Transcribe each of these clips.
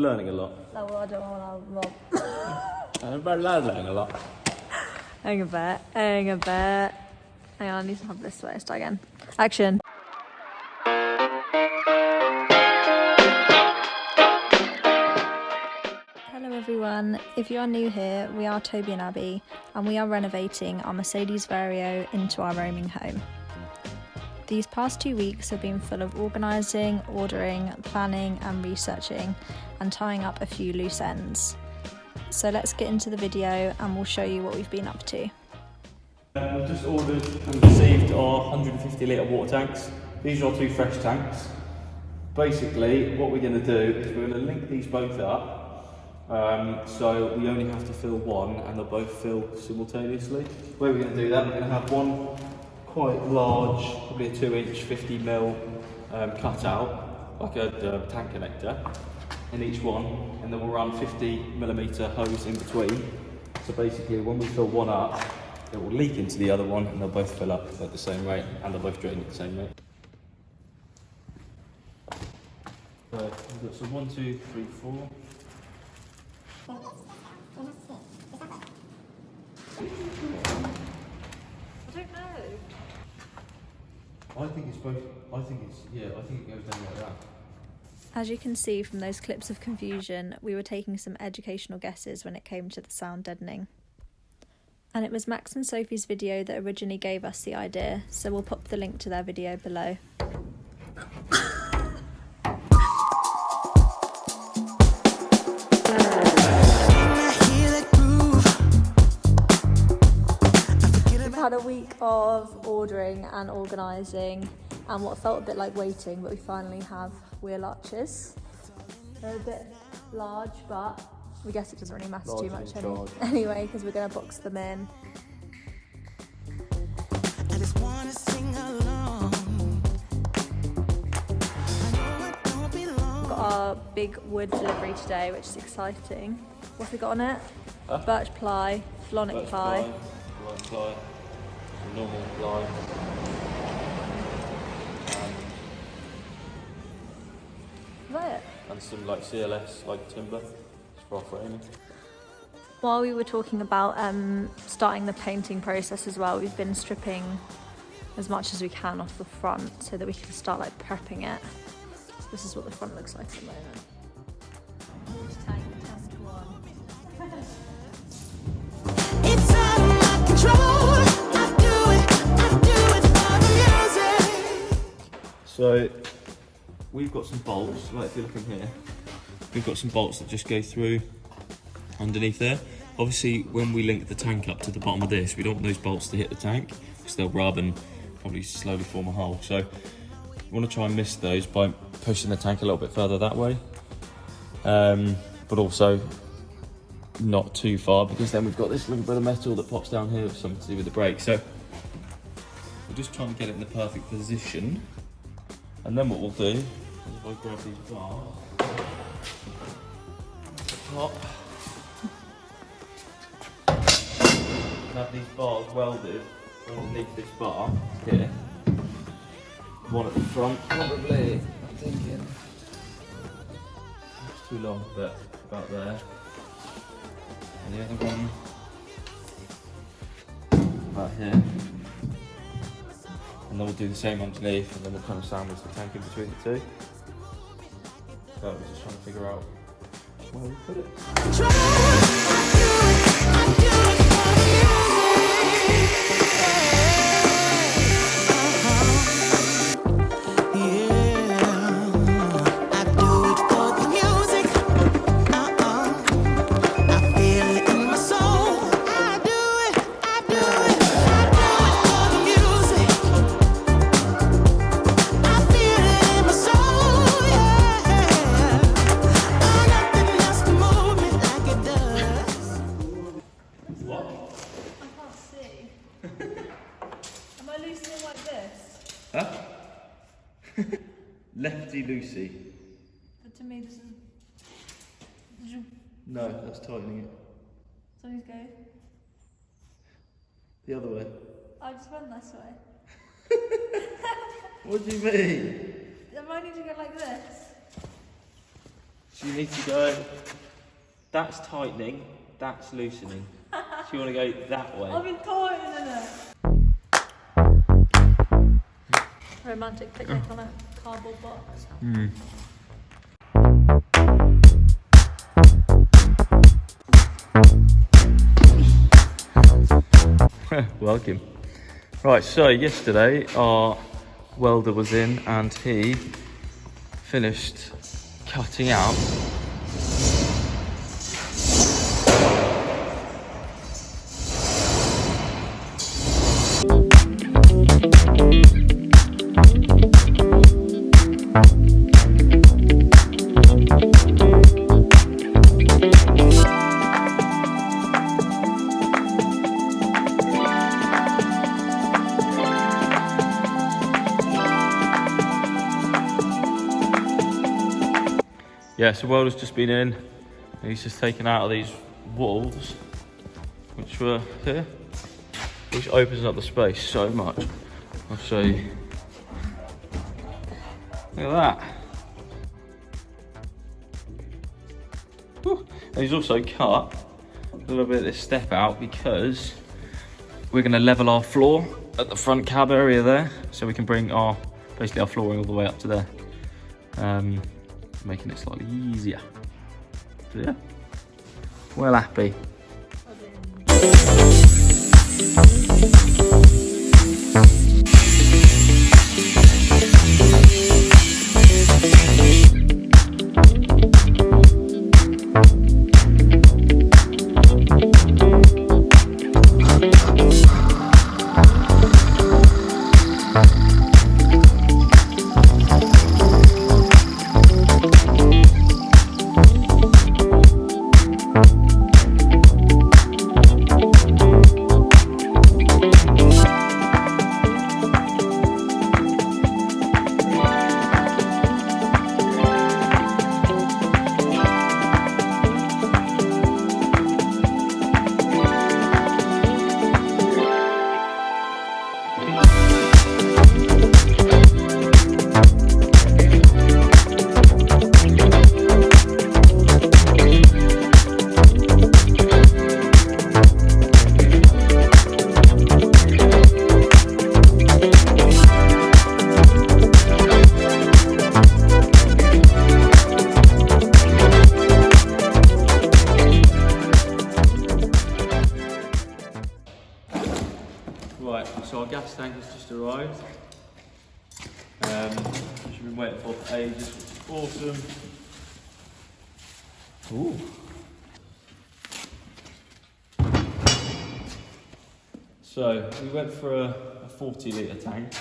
Learning a lot. No, well, I don't want to. I'm learning a lot. Hang a bit. Hang on, I need to have this way. Start again. Action. Hello everyone. If you are new here, we are Toby and Abbie, and we are renovating our Mercedes Vario into our roaming home. These past 2 weeks have been full of organising, ordering, planning and researching, and tying up a few loose ends. So let's get into the video and we'll show you what we've been up to. We've just ordered and received our 150 litre water tanks. These are our 2 fresh tanks. Basically, what we're going to do is we're going to link these both up. So we only have to fill one and they'll both fill simultaneously. The way we're going to do that, we're going to have one quite large, probably a 2-inch 50mm cutout, like a tank connector in each one, and then we'll run 50mm hose in between. So basically when we fill one up, it will leak into the other one and they'll both fill up at the same rate and they'll both drain at the same rate. So we've got some 1, 2, 3, 4. I don't know. I think it's both. I think it goes down like that. As you can see from those clips of confusion, we were taking some educational guesses when it came to the sound deadening. And it was Max and Sophie's video that originally gave us the idea, so we'll pop the link to their video below. We've had a week of ordering and organising and what felt a bit like waiting, but we finally have wheel arches. They're a bit large, but we guess it doesn't really matter too much anyway, because we're going to box them in. I just wanna sing along. We've got our big wood delivery today, which is exciting. What's we got on it? Birch ply, flonic ply. White ply, some normal ply. Is that it? And some like CLS, like timber, for our framing. While we were talking about starting the painting process as well, we've been stripping as much as we can off the front so that we can start like prepping it. So this is what the front looks like at the moment. It's out of my control. I do it for the music. So we've got some bolts, like if you're looking here, we've got some bolts that just go through underneath there. Obviously when we link the tank up to the bottom of this, we don't want those bolts to hit the tank because they'll rub and probably slowly form a hole. So we want to try and miss those by pushing the tank a little bit further that way, but also not too far, because then we've got this little bit of metal that pops down here with something to do with the brake. So we're just trying to get it in the perfect position, and then what we'll do is if I grab these bars top, have these bars welded underneath this bar here. One at the front, probably, I'm thinking. It's too long, but about there. And the other one about here. And then we'll do the same underneath, and then we'll kind of sandwich the tank in between the two. So we're just trying to figure out where we put it. Lefty loosey. But to me this is... No, that's tightening it. So you go. The other way. I just went this way. What do you mean? Am I need to go like this? So you need to go, that's tightening, that's loosening. So you want to go that way. I've been tightening it. Romantic picnic on a cardboard box. Welcome. Right, so yesterday our welder was in and he finished cutting out yeah, so welder's just been in and he's just taken out of these walls which were here, which opens up the space so much. I'll show you. Look at that. Whew. And he's also cut a little bit of this step out because we're going to level our floor at the front cab area there, so we can bring our basically our flooring all the way up to there. Making it slightly easier. So yeah, well happy. Right, so our gas tank has just arrived. Which we've been waiting for ages, which is awesome. Ooh. So we went for a 40 litre tank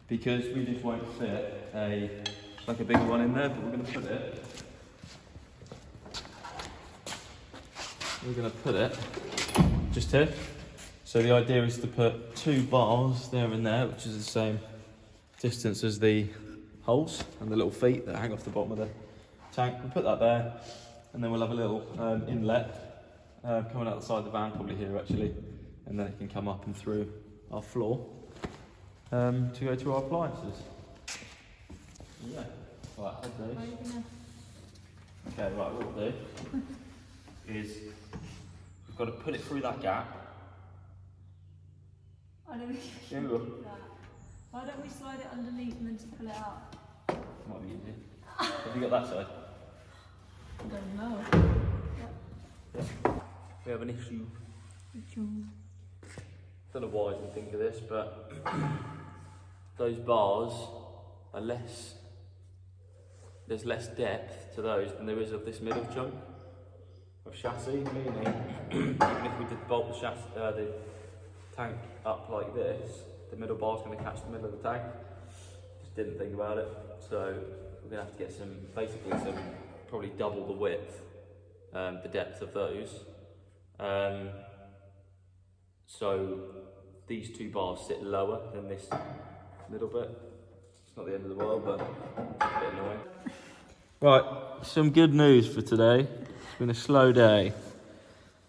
because we just won't fit a bigger one in there, but we're going to put it. We're going to put it just here. So the idea is to put 2 bars there and there, which is the same distance as the holes and the little feet that hang off the bottom of the tank. We'll put that there, and then we'll have a little inlet coming out the side of the van, probably here actually, and then it can come up and through our floor to go to our appliances. Yeah, right, hold those. Okay, right, what we'll do is we've got to put it through that gap. I don't Here we go. Why don't we slide it underneath and then just pull it out? Might be easier. Have you got that side? I don't know. We have an issue. Don't know why I didn't think of this, but those bars are less. There's less depth to those than there is of this middle chunk of chassis. Meaning, even if we did bolt the chassis, the tank up like this, the middle bar's going to catch the middle of the tank. Just didn't think about it, so we're going to have to get basically probably double the width, the depth of those. So these 2 bars sit lower than this middle bit. It's not the end of the world, but it's a bit annoying. Right, some good news for today. It's been a slow day.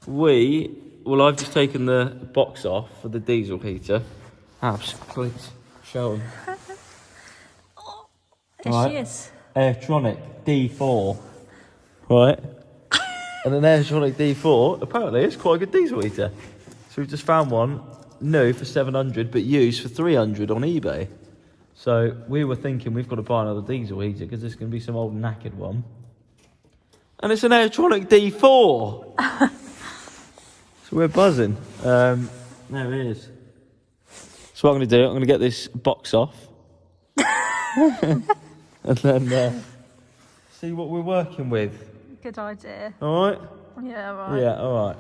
Well, I've just taken the box off for the diesel heater. Abs, please, show them. There she is. Airtronic D4, right? And an Airtronic D4, apparently it's quite a good diesel heater. So we've just found one new for 700, but used for 300 on eBay. So we were thinking we've got to buy another diesel heater because there's going to be some old knackered one. And it's an Airtronic D4. So we're buzzing. There it is. So what I'm going to do, I'm going to get this box off. And then see what we're working with. Good idea. All right? Yeah, right. Yeah, all right.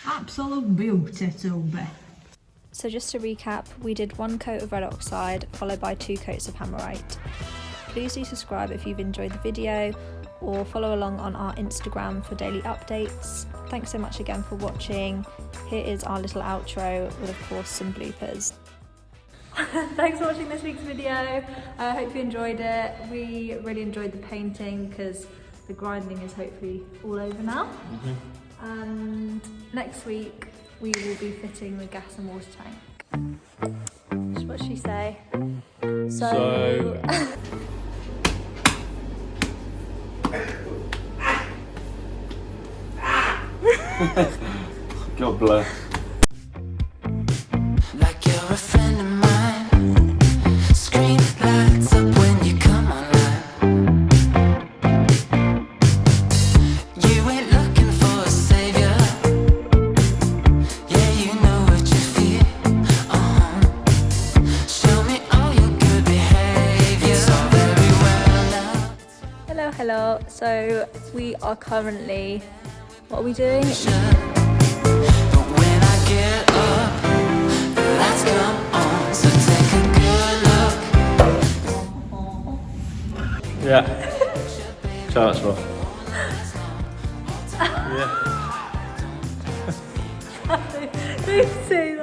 Absolute beauty, Toby. So just to recap, we did 1 coat of red oxide followed by 2 coats of hammerite. Please do subscribe if you've enjoyed the video or follow along on our Instagram for daily updates. Thanks so much again for watching. Here is our little outro with of course some bloopers. Thanks for watching this week's video. I hope you enjoyed it. We really enjoyed the painting because the grinding is hopefully all over now. And next week we will be fitting the gas and water tank. What should she say? So... God bless. Like you're a friend of mine. Screen lights up when you come online. You ain't looking for a savior. Yeah, you know what you feel. Show me all your good behavior. It's all very well now. Hello, hello. So we are currently... What are we doing? But when I get up, the lights come on. So take a good look. Yeah. Charts roll. Yeah. These two